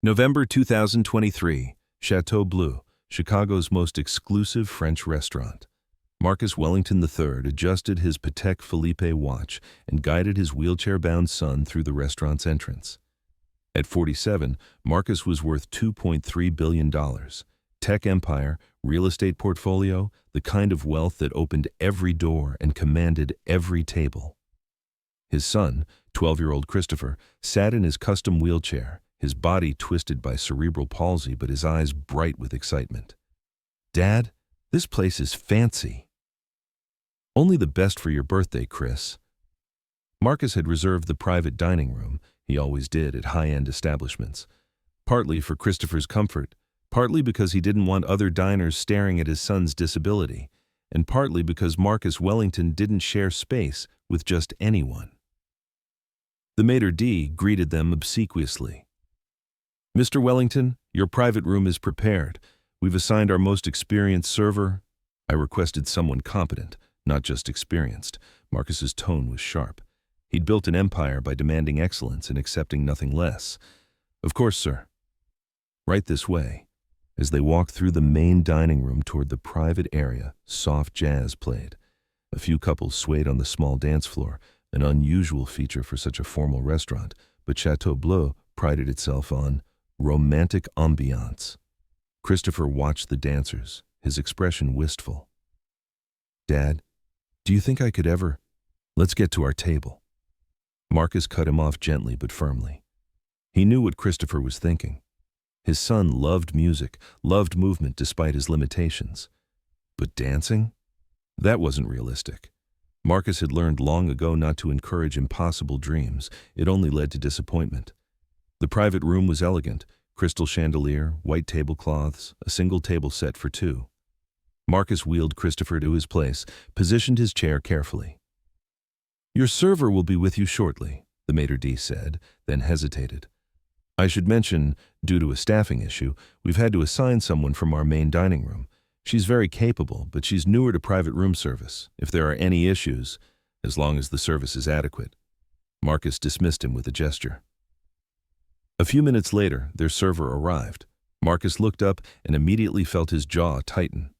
November 2023, Chateau Bleu, Chicago's most exclusive French restaurant. Marcus Wellington III adjusted his Patek Philippe watch and guided his wheelchair-bound son through the restaurant's entrance. At 47, Marcus was worth $2.3 billion. Tech empire, real estate portfolio, the kind of wealth that opened every door and commanded every table. His son, 12-year-old Christopher, sat in his custom wheelchair, his body twisted by cerebral palsy but his eyes bright with excitement. "Dad, this place is fancy." "Only the best for your birthday, Chris." Marcus had reserved the private dining room, he always did at high-end establishments, partly for Christopher's comfort, partly because he didn't want other diners staring at his son's disability, and partly because Marcus Wellington didn't share space with just anyone. The maitre d' greeted them obsequiously. "Mr. Wellington, your private room is prepared. We've assigned our most experienced server." I requested someone competent, not just experienced. Marcus's tone was sharp. He'd built an empire by demanding excellence and accepting nothing less. "Of course, sir." "Right this way." As they walked through the main dining room toward the private area, soft jazz played. A few couples swayed on the small dance floor, an unusual feature for such a formal restaurant, but Chateau Bleu prided itself on romantic ambiance. Christopher watched the dancers, his expression wistful. "Dad, do you think I could ever? Let's get to our table." Marcus cut him off gently but firmly. He knew what Christopher was thinking. His son loved music, loved movement despite his limitations. But dancing? That wasn't realistic. Marcus had learned long ago not to encourage impossible dreams. It only led to disappointment. The private room was elegant, crystal chandelier, white tablecloths, a single table set for two. Marcus wheeled Christopher to his place, positioned his chair carefully. "Your server will be with you shortly," the maitre d' said, then hesitated. "I should mention, due to a staffing issue, we've had to assign someone from our main dining room. She's very capable, but she's newer to private room service. If there are any issues, as long as the service is adequate." Marcus dismissed him with a gesture. A few minutes later, their server arrived. Marcus looked up and immediately felt his jaw tighten.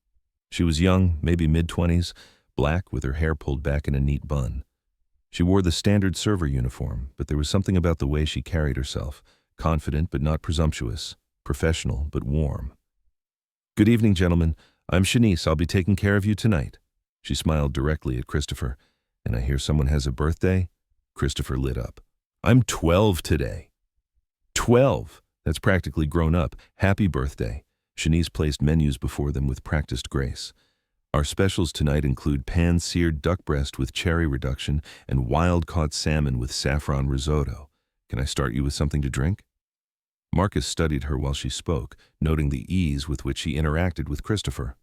She was young, maybe mid-20s, black with her hair pulled back in a neat bun. She wore the standard server uniform, but there was something about the way she carried herself, confident but not presumptuous, professional but warm. "Good evening, gentlemen. I'm Shanice. I'll be taking care of you tonight." She smiled directly at Christopher. "And I hear someone has a birthday?" Christopher lit up. "I'm 12 today." 12! That's practically grown up. Happy birthday. Shanice placed menus before them with practiced grace. "Our specials tonight include pan-seared duck breast with cherry reduction and wild-caught salmon with saffron risotto. Can I start you with something to drink?" Marcus studied her while she spoke, noting the ease with which she interacted with Christopher.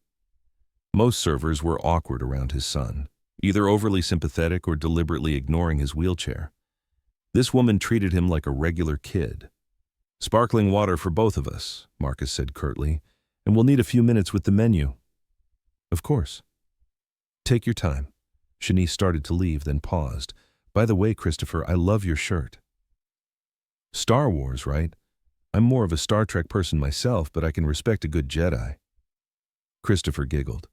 Most servers were awkward around his son, either overly sympathetic or deliberately ignoring his wheelchair. This woman treated him like a regular kid. "Sparkling water for both of us," Marcus said curtly, "and we'll need a few minutes with the menu." "Of course." "Take your time." Shanice started to leave, then paused. "By the way, Christopher, I love your shirt." "Star Wars, right? I'm more of a Star Trek person myself, but I can respect a good Jedi." Christopher giggled.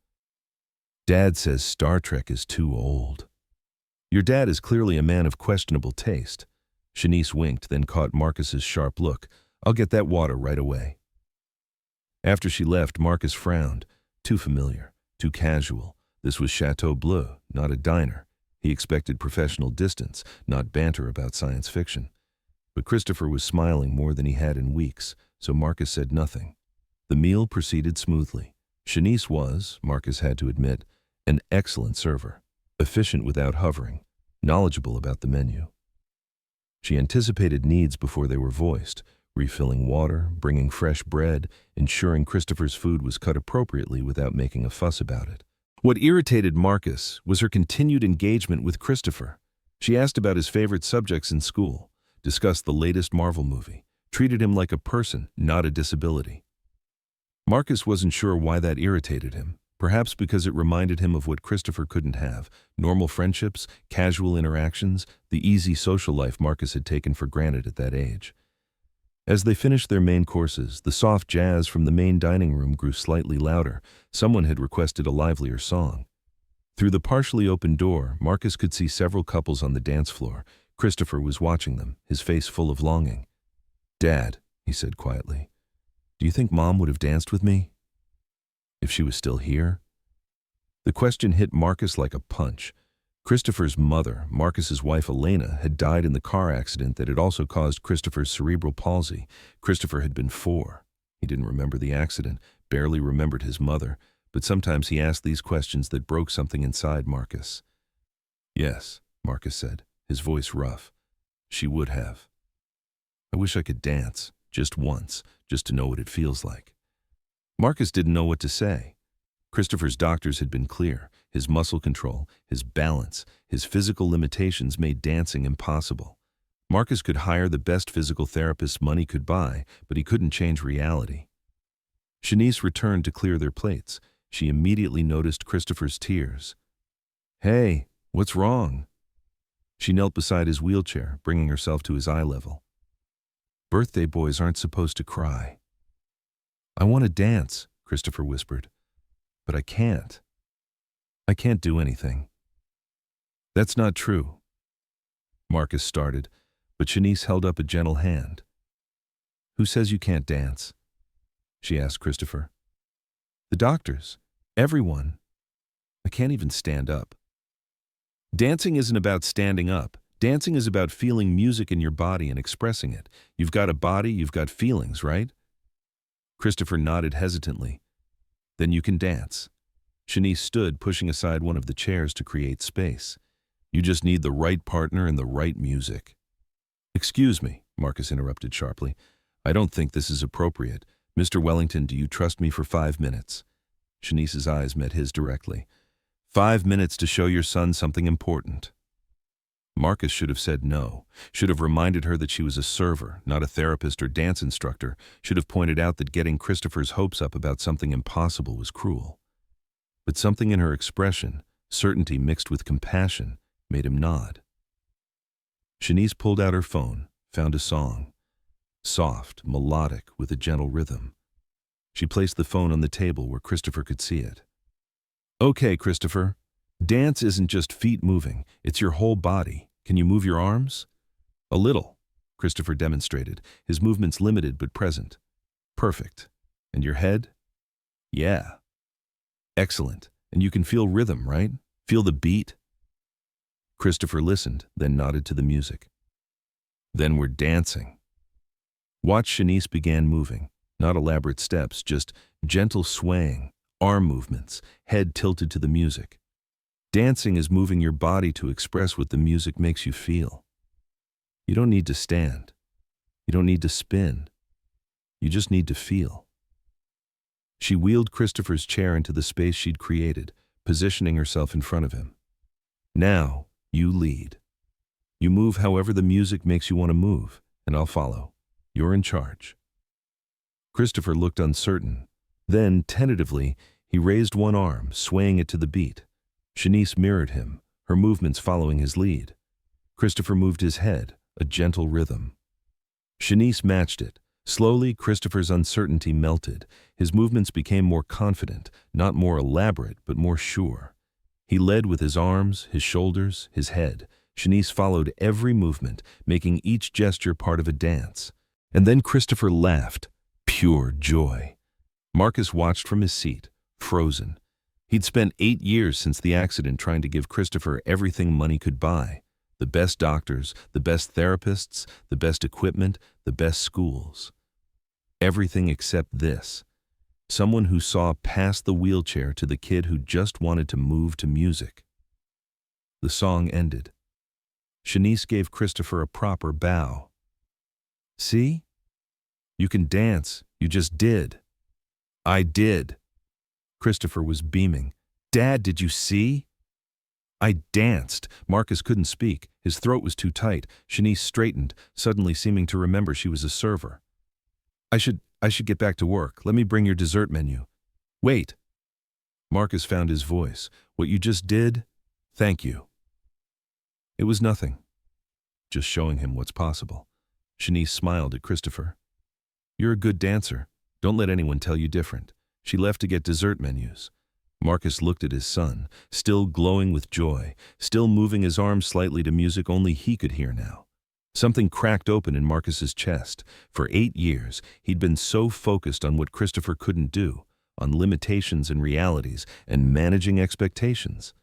"Dad says Star Trek is too old." "Your dad is clearly a man of questionable taste." Shanice winked, then caught Marcus's sharp look. "I'll get that water right away." After she left, Marcus frowned. Too familiar, too casual. This was Chateau Bleu, not a diner. He expected professional distance, not banter about science fiction. But Christopher was smiling more than he had in weeks, so Marcus said nothing. The meal proceeded smoothly. Shanice was, Marcus had to admit, an excellent server, efficient without hovering, knowledgeable about the menu. She anticipated needs before they were voiced, refilling water, bringing fresh bread, ensuring Christopher's food was cut appropriately without making a fuss about it. What irritated Marcus was her continued engagement with Christopher. She asked about his favorite subjects in school, discussed the latest Marvel movie, treated him like a person, not a disability. Marcus wasn't sure why that irritated him. Perhaps because it reminded him of what Christopher couldn't have: normal friendships, casual interactions, the easy social life Marcus had taken for granted at that age. As they finished their main courses, the soft jazz from the main dining room grew slightly louder. Someone had requested a livelier song. Through the partially open door, Marcus could see several couples on the dance floor. Christopher was watching them, his face full of longing. "Dad," he said quietly, "do you think Mom would have danced with me? If she was still here?" The question hit Marcus like a punch. Christopher's mother, Marcus's wife Elena, had died in the car accident that had also caused Christopher's cerebral palsy. Christopher had been 4. He didn't remember the accident, barely remembered his mother, but sometimes he asked these questions that broke something inside Marcus. "Yes," Marcus said, his voice rough. "She would have. I wish I could dance, just once, just to know what it feels like." Marcus didn't know what to say. Christopher's doctors had been clear. His muscle control, his balance, his physical limitations made dancing impossible. Marcus could hire the best physical therapist money could buy, but he couldn't change reality. Shanice returned to clear their plates. She immediately noticed Christopher's tears. "Hey, what's wrong?" She knelt beside his wheelchair, bringing herself to his eye level. "Birthday boys aren't supposed to cry." "I want to dance," Christopher whispered, "but I can't. I can't do anything." "That's not true." Marcus started, but Shanice held up a gentle hand. "Who says you can't dance?" she asked Christopher. "The doctors. Everyone. I can't even stand up." Dancing isn't about standing up. Dancing is about feeling music in your body and expressing it. You've got a body, you've got feelings, right? Christopher nodded hesitantly. "Then you can dance." Shanice stood, pushing aside one of the chairs to create space. "You just need the right partner and the right music." "Excuse me," Marcus interrupted sharply. "I don't think this is appropriate. Mr. Wellington, do you trust me for 5 minutes?" Shanice's eyes met his directly. 5 minutes to show your son something important." Marcus should have said no, should have reminded her that she was a server, not a therapist or dance instructor, should have pointed out that getting Christopher's hopes up about something impossible was cruel. But something in her expression, certainty mixed with compassion, made him nod. Shanice pulled out her phone, found a song. Soft, melodic, with a gentle rhythm. She placed the phone on the table where Christopher could see it. "Okay, Christopher. Dance isn't just feet moving, it's your whole body. Can you move your arms?" "A little," Christopher demonstrated, his movements limited but present. "Perfect. And your head?" "Yeah." "Excellent. And you can feel rhythm, right? Feel the beat?" Christopher listened, then nodded to the music. "Then we're dancing." Watch Shanice began moving, not elaborate steps, just gentle swaying, arm movements, head tilted to the music. Dancing is moving your body to express what the music makes you feel. You don't need to stand. You don't need to spin. You just need to feel. She wheeled Christopher's chair into the space she'd created, positioning herself in front of him. "Now, you lead. You move however the music makes you want to move, and I'll follow. You're in charge." Christopher looked uncertain. Then, tentatively, he raised one arm, swaying it to the beat. Shanice mirrored him, her movements following his lead. Christopher moved his head, a gentle rhythm. Shanice matched it. Slowly, Christopher's uncertainty melted. His movements became more confident, not more elaborate, but more sure. He led with his arms, his shoulders, his head. Shanice followed every movement, making each gesture part of a dance. And then Christopher laughed, pure joy. Marcus watched from his seat, frozen. He'd spent 8 years since the accident trying to give Christopher everything money could buy. The best doctors, the best therapists, the best equipment, the best schools. Everything except this. Someone who saw past the wheelchair to the kid who just wanted to move to music. The song ended. Shanice gave Christopher a proper bow. "See? You can dance. You just did." "I did." Christopher was beaming. "Dad, did you see?" "I danced." Marcus couldn't speak. His throat was too tight. Shanice straightened, suddenly seeming to remember she was a server. I should get back to work. Let me bring your dessert menu." "Wait." Marcus found his voice. "What you just did? Thank you." It was nothing. Just showing him what's possible. Shanice smiled at Christopher. You're a good dancer. Don't let anyone tell you different. She left to get dessert menus. Marcus looked at his son, still glowing with joy, still moving his arms slightly to music only he could hear now. Something cracked open in Marcus's chest. For 8 years, he'd been so focused on what Christopher couldn't do, on limitations and realities, and managing expectations.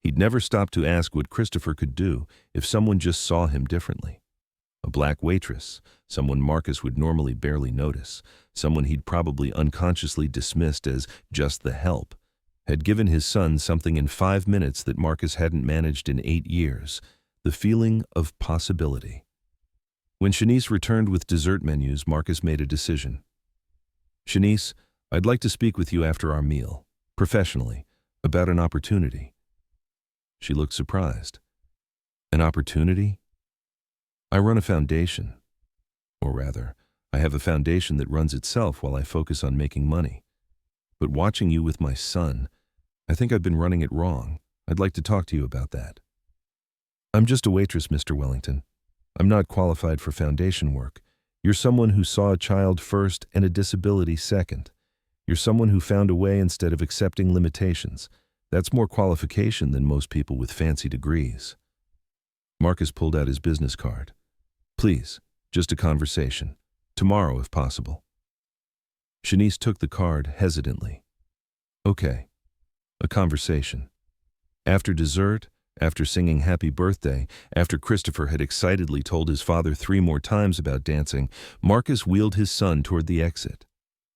He'd never stopped to ask what Christopher could do if someone just saw him differently. A black waitress, someone Marcus would normally barely notice, someone he'd probably unconsciously dismissed as just the help, had given his son something in 5 minutes that Marcus hadn't managed in 8 years, the feeling of possibility. When Shanice returned with dessert menus, Marcus made a decision. "Shanice, I'd like to speak with you after our meal, professionally, about an opportunity." She looked surprised. "An opportunity?" "I run a foundation. Or rather, I have a foundation that runs itself while I focus on making money. But watching you with my son, I think I've been running it wrong. I'd like to talk to you about that." "I'm just a waitress, Mr. Wellington. I'm not qualified for foundation work. You're someone who saw a child first and a disability second. You're someone who found a way instead of accepting limitations. That's more qualification than most people with fancy degrees." Marcus pulled out his business card. "Please, just a conversation. Tomorrow, if possible." Shanice took the card hesitantly. "Okay, a conversation. After dessert, after singing happy birthday, after Christopher had excitedly told his father 3 more times about dancing, Marcus wheeled his son toward the exit.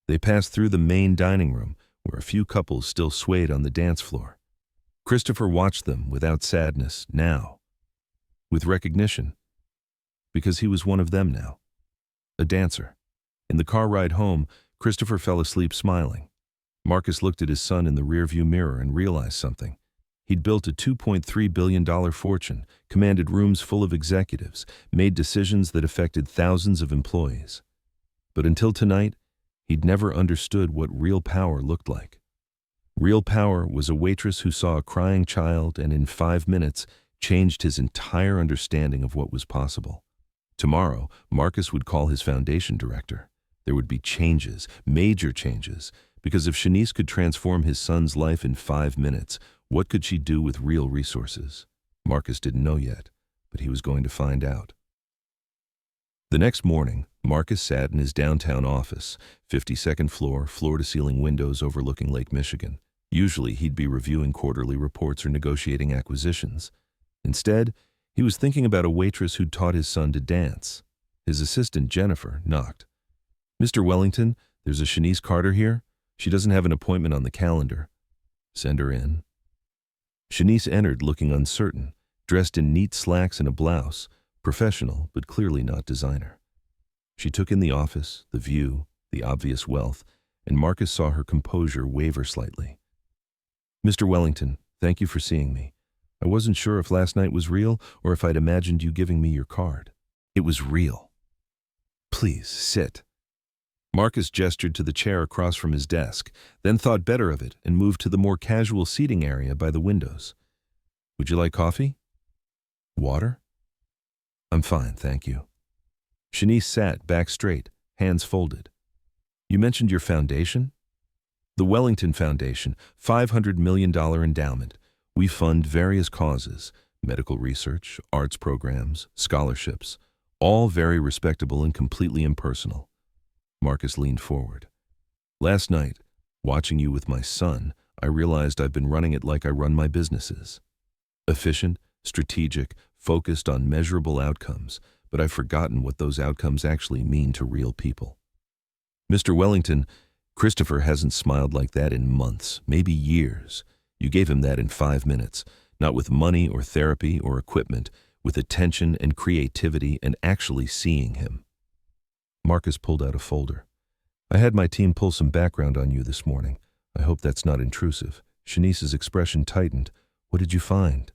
They passed through the main dining room, where a few couples still swayed on the dance floor. Christopher watched them without sadness now, with recognition, because he was one of them now, a dancer. In the car ride home, Christopher fell asleep smiling. Marcus looked at his son in the rearview mirror and realized something. He'd built a $2.3 billion fortune, commanded rooms full of executives, made decisions that affected thousands of employees. But until tonight, he'd never understood what real power looked like. Real power was a waitress who saw a crying child and in 5 minutes changed his entire understanding of what was possible. Tomorrow, Marcus would call his foundation director. There would be changes, major changes, because if Shanice could transform his son's life in 5 minutes, what could she do with real resources? Marcus didn't know yet, but he was going to find out. The next morning, Marcus sat in his downtown office, 52nd floor, floor-to-ceiling windows overlooking Lake Michigan. Usually, he'd be reviewing quarterly reports or negotiating acquisitions. Instead, he was thinking about a waitress who'd taught his son to dance. His assistant, Jennifer, knocked. "Mr. Wellington, there's a Shanice Carter here. She doesn't have an appointment on the calendar." "Send her in." Shanice entered looking uncertain, dressed in neat slacks and a blouse, professional but clearly not designer. She took in the office, the view, the obvious wealth, and Marcus saw her composure waver slightly. "Mr. Wellington, thank you for seeing me. I wasn't sure if last night was real or if I'd imagined you giving me your card." "It was real. Please, sit." Marcus gestured to the chair across from his desk, then thought better of it and moved to the more casual seating area by the windows. "Would you like coffee? Water?" "I'm fine, thank you." Shanice sat, back straight, hands folded. "You mentioned your foundation?" "The Wellington Foundation, $500 million endowment. We fund various causes, medical research, arts programs, scholarships, all very respectable and completely impersonal." Marcus leaned forward. "Last night, watching you with my son, I realized I've been running it like I run my businesses. Efficient, strategic, focused on measurable outcomes, but I've forgotten what those outcomes actually mean to real people. Mr. Wellington, Christopher hasn't smiled like that in months, maybe years. You gave him that in 5 minutes, not with money or therapy or equipment, with attention and creativity and actually seeing him." Marcus pulled out a folder. "I had my team pull some background on you this morning. I hope that's not intrusive." Shanice's expression tightened. "What did you find?"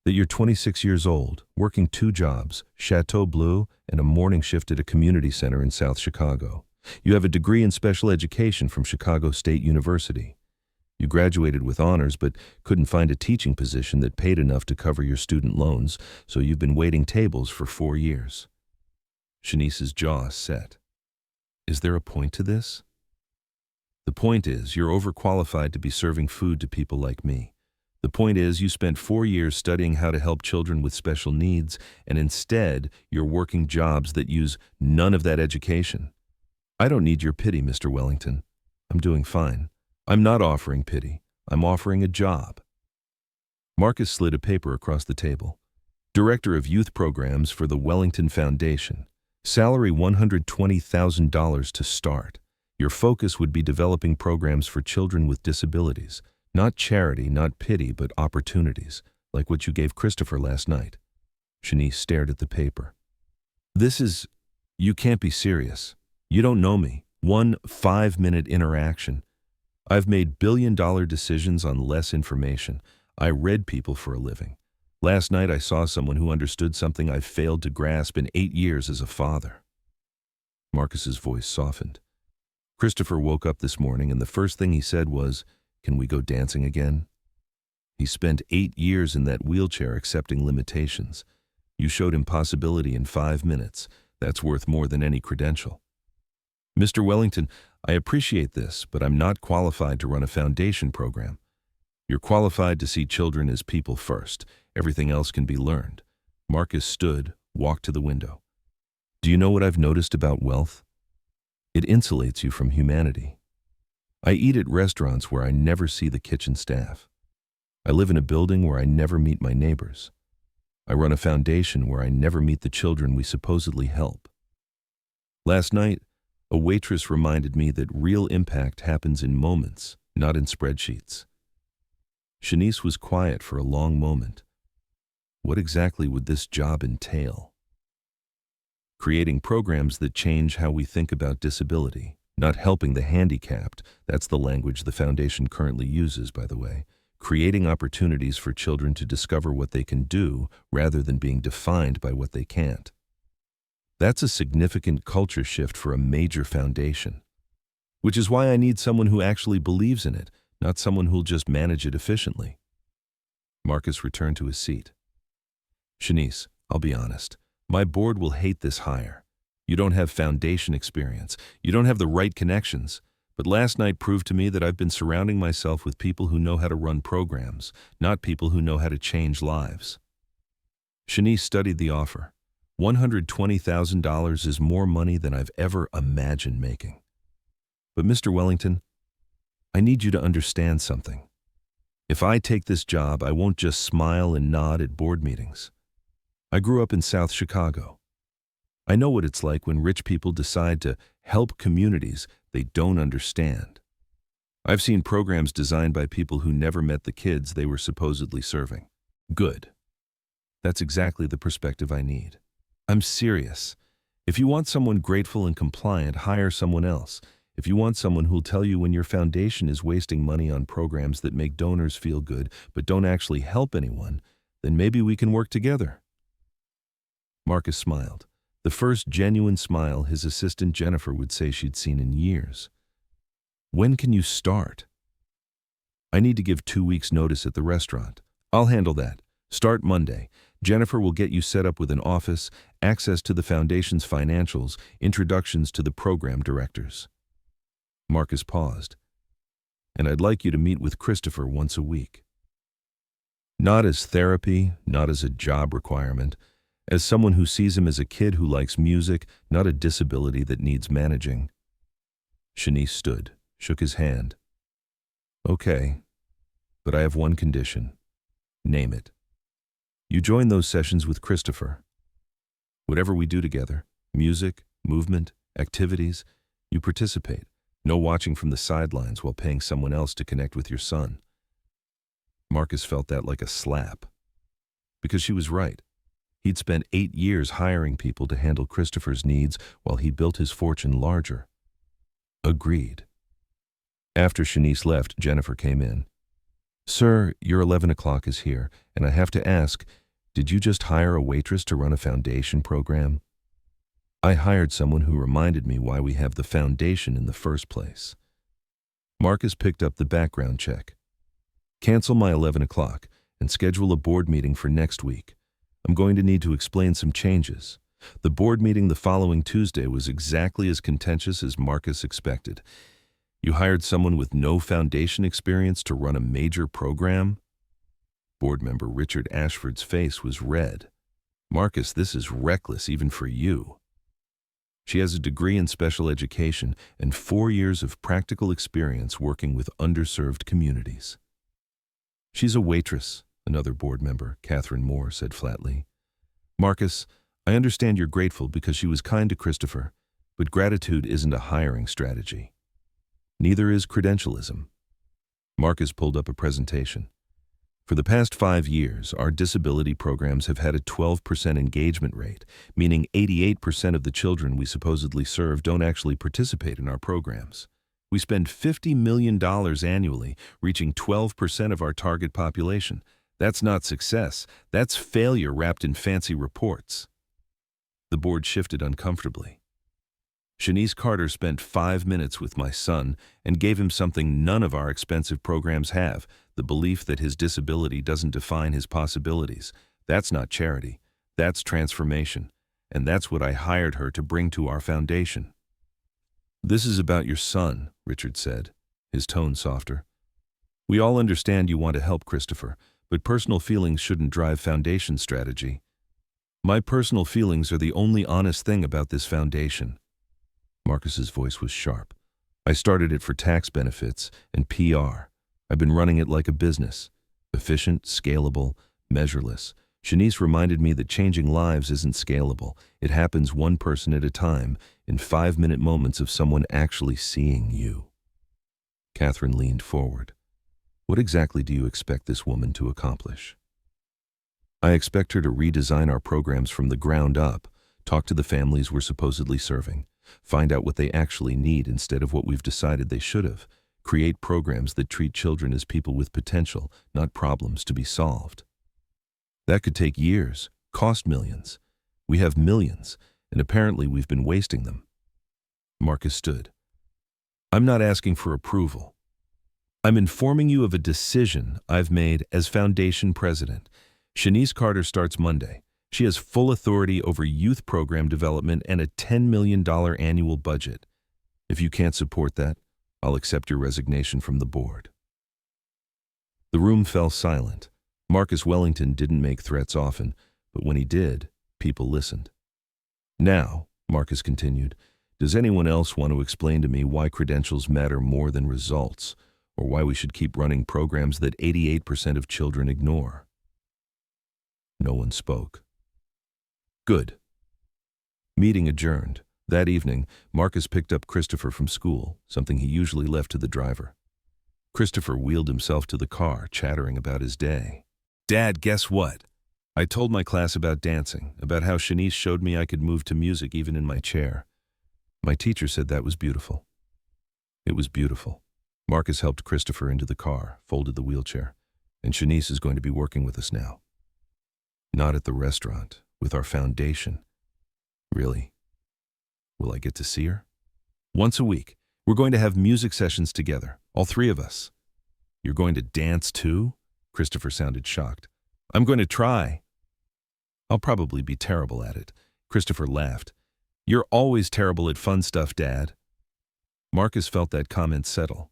"That you're 26 years old, working 2 jobs, Chateau Bleu and a morning shift at a community center in South Chicago. You have a degree in special education from Chicago State University. You graduated with honors but couldn't find a teaching position that paid enough to cover your student loans, so you've been waiting tables for 4 years. Shanice's jaw set. Is there a point to this? The point is, you're overqualified to be serving food to people like me. The point is, you spent 4 years studying how to help children with special needs, and instead, you're working jobs that use none of that education. I don't need your pity, Mr. Wellington. I'm doing fine. I'm not offering pity. I'm offering a job. Marcus slid a paper across the table. Director of Youth Programs for the Wellington Foundation. Salary $120,000 to start. Your focus would be developing programs for children with disabilities. Not charity, not pity, but opportunities, like what you gave Christopher last night. Shanice stared at the paper. You can't be serious. You don't know me. 1 5-minute interaction. I've made billion-dollar decisions on less information. I read people for a living. Last night I saw someone who understood something I've failed to grasp in 8 years as a father. Marcus's voice softened. Christopher woke up this morning and the first thing he said was, "Can we go dancing again?" He spent 8 years in that wheelchair accepting limitations. You showed him possibility in 5 minutes. That's worth more than any credential. Mr. Wellington, I appreciate this, but I'm not qualified to run a foundation program. You're qualified to see children as people first. Everything else can be learned. Marcus stood, walked to the window. Do you know what I've noticed about wealth? It insulates you from humanity. I eat at restaurants where I never see the kitchen staff. I live in a building where I never meet my neighbors. I run a foundation where I never meet the children we supposedly help. Last night, a waitress reminded me that real impact happens in moments, not in spreadsheets. Shanice was quiet for a long moment. What exactly would this job entail? Creating programs that change how we think about disability. Not helping the handicapped, that's the language the foundation currently uses, by the way. Creating opportunities for children to discover what they can do rather than being defined by what they can't. That's a significant culture shift for a major foundation. Which is why I need someone who actually believes in it, not someone who'll just manage it efficiently. Marcus returned to his seat. Shanice, I'll be honest, my board will hate this hire. You don't have foundation experience. You don't have the right connections. But last night proved to me that I've been surrounding myself with people who know how to run programs, not people who know how to change lives. Shanice studied the offer. $120,000 is more money than I've ever imagined making. But Mr. Wellington, I need you to understand something. If I take this job, I won't just smile and nod at board meetings. I grew up in South Chicago. I know what it's like when rich people decide to help communities they don't understand. I've seen programs designed by people who never met the kids they were supposedly serving. Good. That's exactly the perspective I need. I'm serious. If you want someone grateful and compliant, hire someone else. If you want someone who'll tell you when your foundation is wasting money on programs that make donors feel good but don't actually help anyone, then maybe we can work together. Marcus smiled. The first genuine smile his assistant Jennifer would say she'd seen in years. When can you start? I need to give 2 weeks' notice at the restaurant. I'll handle that. Start Monday. Jennifer will get you set up with an office, access to the foundation's financials, introductions to the program directors. Marcus paused. And I'd like you to meet with Christopher once a week. Not as therapy, not as a job requirement, as someone who sees him as a kid who likes music, not a disability that needs managing. Shanice stood, shook his hand. Okay, but I have one condition. Name it. You join those sessions with Christopher. Whatever we do together, music, movement, activities, you participate. No watching from the sidelines while paying someone else to connect with your son. Marcus felt that like a slap. Because she was right. He'd spent 8 years hiring people to handle Christopher's needs while he built his fortune larger. Agreed. After Shanice left, Jennifer came in. Sir, your 11 o'clock is here, and I have to ask, did you just hire a waitress to run a foundation program? I hired someone who reminded me why we have the foundation in the first place. Marcus picked up the background check. Cancel my 11 o'clock and schedule a board meeting for next week. I'm going to need to explain some changes. The board meeting the following Tuesday was exactly as contentious as Marcus expected. You hired someone with no foundation experience to run a major program? Board member Richard Ashford's face was red. Marcus, this is reckless even for you. She has a degree in special education and 4 years of practical experience working with underserved communities. She's a waitress, another board member, Catherine Moore, said flatly. Marcus, I understand you're grateful because she was kind to Christopher, but gratitude isn't a hiring strategy. Neither is credentialism. Marcus pulled up a presentation. For the past 5 years, our disability programs have had a 12% engagement rate, meaning 88% of the children we supposedly serve don't actually participate in our programs. We spend $50 million annually, reaching 12% of our target population. That's not success. That's failure wrapped in fancy reports. The board shifted uncomfortably. Shanice Carter spent 5 minutes with my son and gave him something none of our expensive programs have, the belief that his disability doesn't define his possibilities. That's not charity. That's transformation. And that's what I hired her to bring to our foundation. This is about your son, Richard said, his tone softer. We all understand you want to help Christopher, but personal feelings shouldn't drive foundation strategy. My personal feelings are the only honest thing about this foundation. Marcus's voice was sharp. I started it for tax benefits and PR. I've been running it like a business. Efficient, scalable, measureless. Shanice reminded me that changing lives isn't scalable. It happens one person at a time, in 5-minute moments of someone actually seeing you. Catherine leaned forward. What exactly do you expect this woman to accomplish? I expect her to redesign our programs from the ground up, talk to the families we're supposedly serving, find out what they actually need instead of what we've decided they should have, create programs that treat children as people with potential, not problems to be solved. That could take years, cost millions. We have millions, and apparently we've been wasting them. Marcus stood. I'm not asking for approval. I'm informing you of a decision I've made as Foundation President. Shanice Carter starts Monday. She has full authority over youth program development and a $10 million annual budget. If you can't support that, I'll accept your resignation from the board. The room fell silent. Marcus Wellington didn't make threats often, but when he did, people listened. Now, Marcus continued, does anyone else want to explain to me why credentials matter more than results, or why we should keep running programs that 88% of children ignore? No one spoke. Good. Meeting adjourned. That evening, Marcus picked up Christopher from school, something he usually left to the driver. Christopher wheeled himself to the car, chattering about his day. Dad, guess what? I told my class about dancing, about how Shanice showed me I could move to music even in my chair. My teacher said that was beautiful. It was beautiful. Marcus helped Christopher into the car, folded the wheelchair, and Shanice is going to be working with us now. Not at the restaurant, with our foundation. Really? Will I get to see her? Once a week. We're going to have music sessions together, all 3 of us. You're going to dance too? Christopher sounded shocked. I'm going to try. I'll probably be terrible at it. Christopher laughed. You're always terrible at fun stuff, Dad. Marcus felt that comment settle.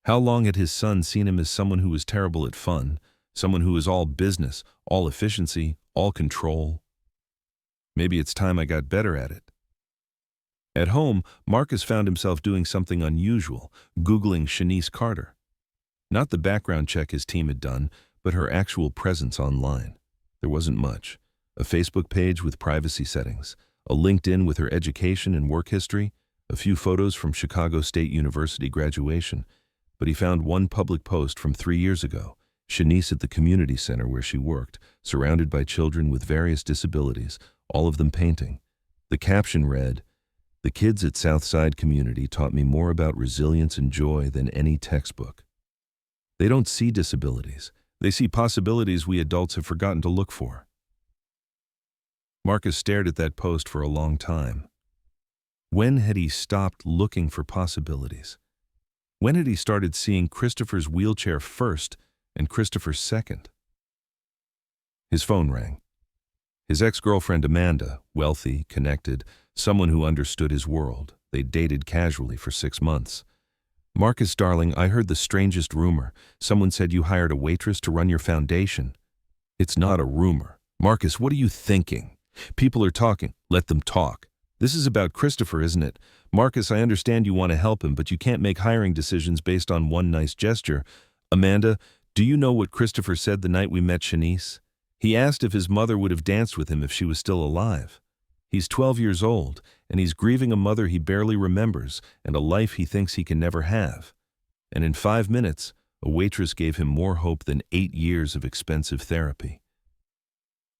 How long had his son seen him as someone who was terrible at fun, someone who was all business, all efficiency, all control? Maybe it's time I got better at it. At home, Marcus found himself doing something unusual, Googling Shanice Carter. Not the background check his team had done, but her actual presence online. There wasn't much. A Facebook page with privacy settings, a LinkedIn with her education and work history, a few photos from Chicago State University graduation, but he found one public post from 3 years ago, Shanice at the community center where she worked, surrounded by children with various disabilities, all of them painting. The caption read, "The kids at Southside Community taught me more about resilience and joy than any textbook." They don't see disabilities. They see possibilities we adults have forgotten to look for. Marcus stared at that post for a long time. When had he stopped looking for possibilities? When had he started seeing Christopher's wheelchair first and Christopher second? His phone rang. His ex-girlfriend Amanda, wealthy, connected, someone who understood his world. They dated casually for 6 months. "Marcus, darling, I heard the strangest rumor. Someone said you hired a waitress to run your foundation." "It's not a rumor. Marcus, what are you thinking? People are talking. Let them talk. This is about Christopher, isn't it? Marcus, I understand you want to help him, but you can't make hiring decisions based on one nice gesture. Amanda, do you know what Christopher said the night we met Shanice? He asked if his mother would have danced with him if she was still alive. He's 12 years old, and he's grieving a mother he barely remembers and a life he thinks he can never have. And in 5 minutes, a waitress gave him more hope than 8 years of expensive therapy."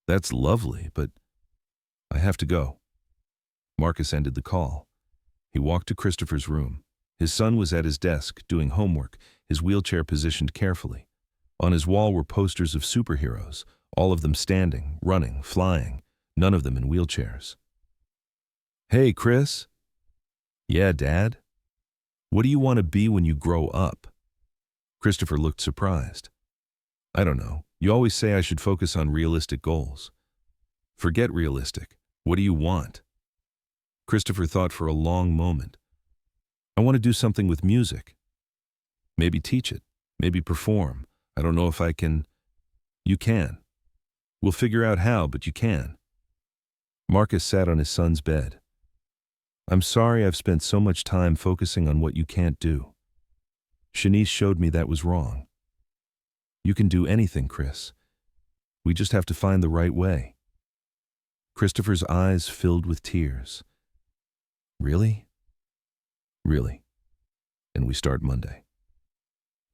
"That's lovely, but I have to go." Marcus ended the call. He walked to Christopher's room. His son was at his desk, doing homework, his wheelchair positioned carefully. On his wall were posters of superheroes, all of them standing, running, flying, none of them in wheelchairs. "Hey, Chris." "Yeah, Dad?" "What do you want to be when you grow up?" Christopher looked surprised. "I don't know. You always say I should focus on realistic goals." "Forget realistic. What do you want?" Christopher thought for a long moment. "I want to do something with music. Maybe teach it. Maybe perform. I don't know if I can." "You can. We'll figure out how, but you can." Marcus sat on his son's bed. "I'm sorry I've spent so much time focusing on what you can't do. Shanice showed me that was wrong. You can do anything, Chris. We just have to find the right way." Christopher's eyes filled with tears. "Really?" "Really. And we start Monday."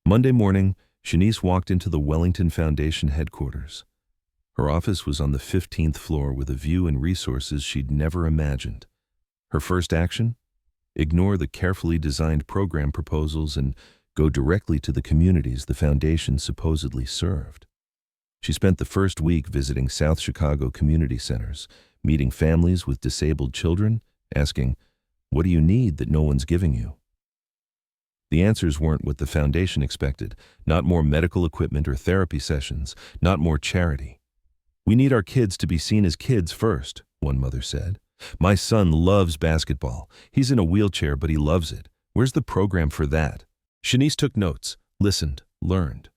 Monday morning, Shanice walked into the Wellington Foundation headquarters. Her office was on the 15th floor with a view and resources she'd never imagined. Her first action? Ignore the carefully designed program proposals and go directly to the communities the foundation supposedly served. She spent the first week visiting South Chicago community centers, meeting families with disabled children, asking, "What do you need that no one's giving you?" The answers weren't what the foundation expected, not more medical equipment or therapy sessions, not more charity. "We need our kids to be seen as kids first," one mother said. "My son loves basketball. He's in a wheelchair, but he loves it. Where's the program for that?" Shanice took notes, listened, learned.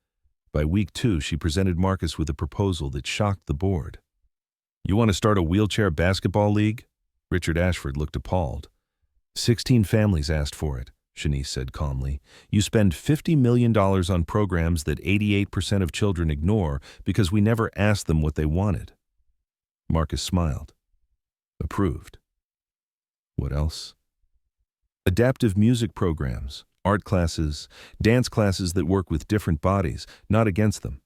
By week 2, she presented Marcus with a proposal that shocked the board. "You want to start a wheelchair basketball league?" Richard Ashford looked appalled. 16 families asked for it, Shanice said calmly. "You spend $50 million on programs that 88% of children ignore because we never asked them what they wanted." Marcus smiled. Approved. "What else?" "Adaptive music programs, art classes, dance classes that work with different bodies, not against them.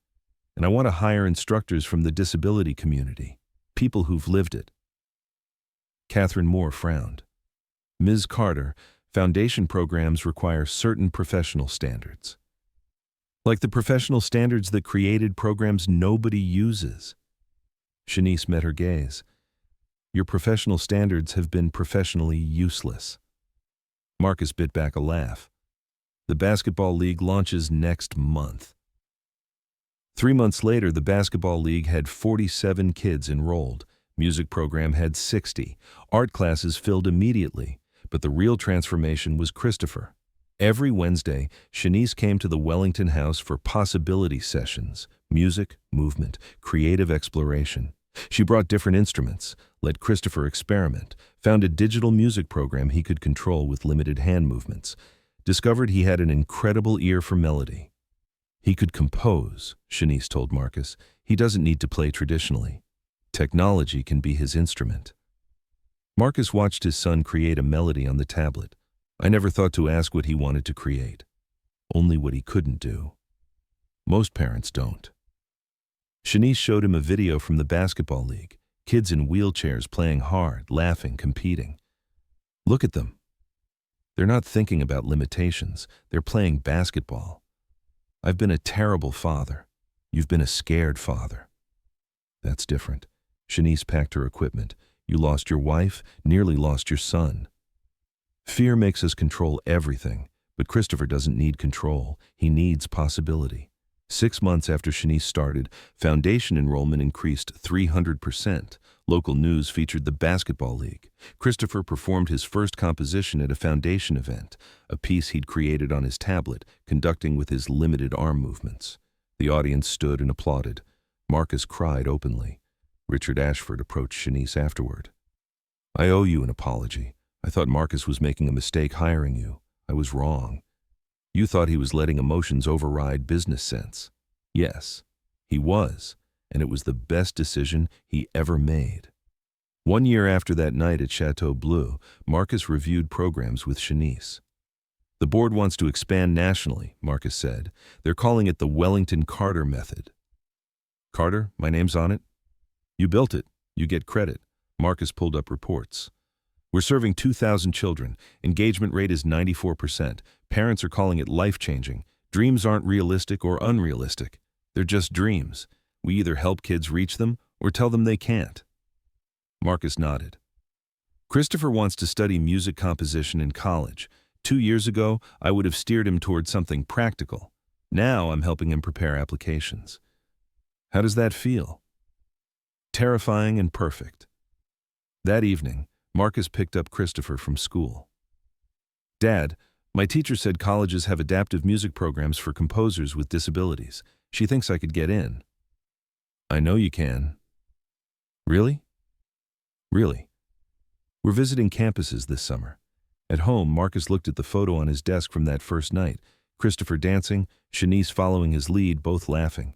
And I want to hire instructors from the disability community, people who've lived it." Catherine Moore frowned. "Ms. Carter, foundation programs require certain professional standards. Like the professional standards that created programs nobody uses." Shanice met her gaze. "Your professional standards have been professionally useless." Marcus bit back a laugh. "The basketball league launches next month." 3 months later, the basketball league had 47 kids enrolled. Music program had 60. Art classes filled immediately. But the real transformation was Christopher. Every Wednesday, Shanice came to the Wellington House for possibility sessions, music, movement, creative exploration. She brought different instruments, let Christopher experiment, found a digital music program he could control with limited hand movements, discovered he had an incredible ear for melody. "He could compose," Shanice told Marcus. "He doesn't need to play traditionally. Technology can be his instrument." Marcus watched his son create a melody on the tablet. I never thought to ask what he wanted to create, only what he couldn't do. Most parents don't. Shanice showed him a video from the basketball league, kids in wheelchairs playing hard, laughing, competing. "Look at them. They're not thinking about limitations. They're playing basketball. I've been a terrible father. You've been a scared father." "That's different." Shanice packed her equipment. "You lost your wife, nearly lost your son. Fear makes us control everything, but Christopher doesn't need control. He needs possibility. 6 months after Shanice started, foundation enrollment increased 300%. Local news featured the basketball league. Christopher performed his first composition at a foundation event, a piece he'd created on his tablet, conducting with his limited arm movements. The audience stood and applauded. Marcus cried openly. Richard Ashford approached Shanice afterward. "I owe you an apology. I thought Marcus was making a mistake hiring you. I was wrong. You thought he was letting emotions override business sense. Yes, he was, and it was the best decision he ever made." 1 year after that night at Chateau Bleu, Marcus reviewed programs with Shanice. "The board wants to expand nationally," Marcus said. "They're calling it the Wellington Carter method." "Carter, my name's on it." "You built it. You get credit." Marcus pulled up reports. "We're serving 2,000 children. Engagement rate is 94%. Parents are calling it life-changing. Dreams aren't realistic or unrealistic. They're just dreams. We either help kids reach them or tell them they can't." Marcus nodded. "Christopher wants to study music composition in college. 2 years ago, I would have steered him towards something practical. Now I'm helping him prepare applications." "How does that feel?" "Terrifying and perfect." That evening, Marcus picked up Christopher from school. "Dad, my teacher said colleges have adaptive music programs for composers with disabilities. She thinks I could get in." "I know you can." "Really?" "Really. We're visiting campuses this summer." At home, Marcus looked at the photo on his desk from that first night. Christopher dancing, Shanice following his lead, both laughing.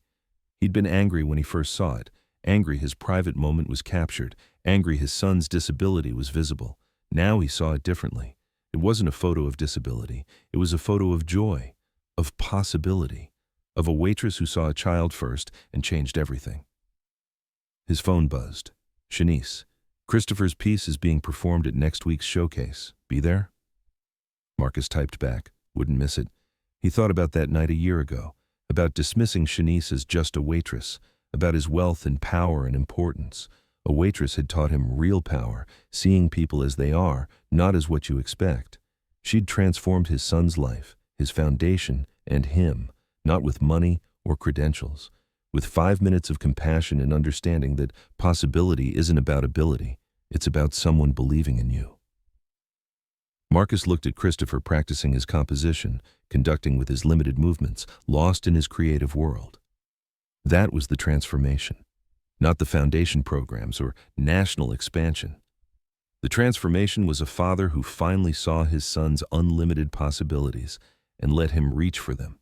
He'd been angry when he first saw it. Angry his private moment was captured. Angry his son's disability was visible. Now he saw it differently. It wasn't a photo of disability. It was a photo of joy, of possibility, of a waitress who saw a child first and changed everything. His phone buzzed. "Shanice, Christopher's piece is being performed at next week's showcase. Be there?" Marcus typed back. Wouldn't miss it. He thought about that night a year ago, about dismissing Shanice as just a waitress, about his wealth and power and importance. A waitress had taught him real power, seeing people as they are, not as what you expect. She'd transformed his son's life, his foundation, and him, not with money or credentials, with 5 minutes of compassion and understanding that possibility isn't about ability, it's about someone believing in you. Marcus looked at Christopher practicing his composition, conducting with his limited movements, lost in his creative world. That was the transformation, not the foundation programs or national expansion. The transformation was a father who finally saw his son's unlimited possibilities and let him reach for them.